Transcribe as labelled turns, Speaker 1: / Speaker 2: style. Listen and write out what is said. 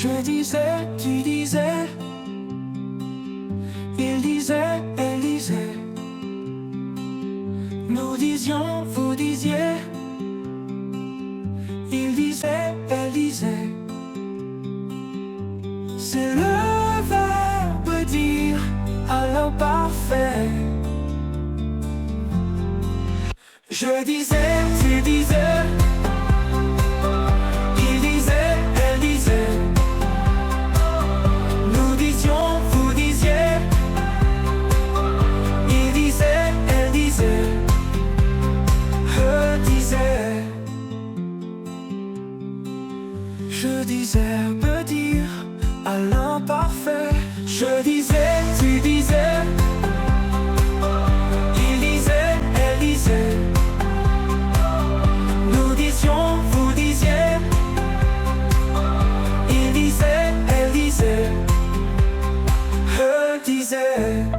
Speaker 1: Je disais, tu disais, il disait, elle disait. Nous disions, vous disiez, il disait, elle disait. C'est le verbe dire à l'imparfait. Je disais, tu disais, il disait, elle disait. Nous disions, vous disiez, il disait, elle disait. Je disais. Je disais, peut dire à l'imparfait. Je disais, tu disais, il disait, elle disait. Nous disions, vous disiez, il disait, elle disait. Je disais.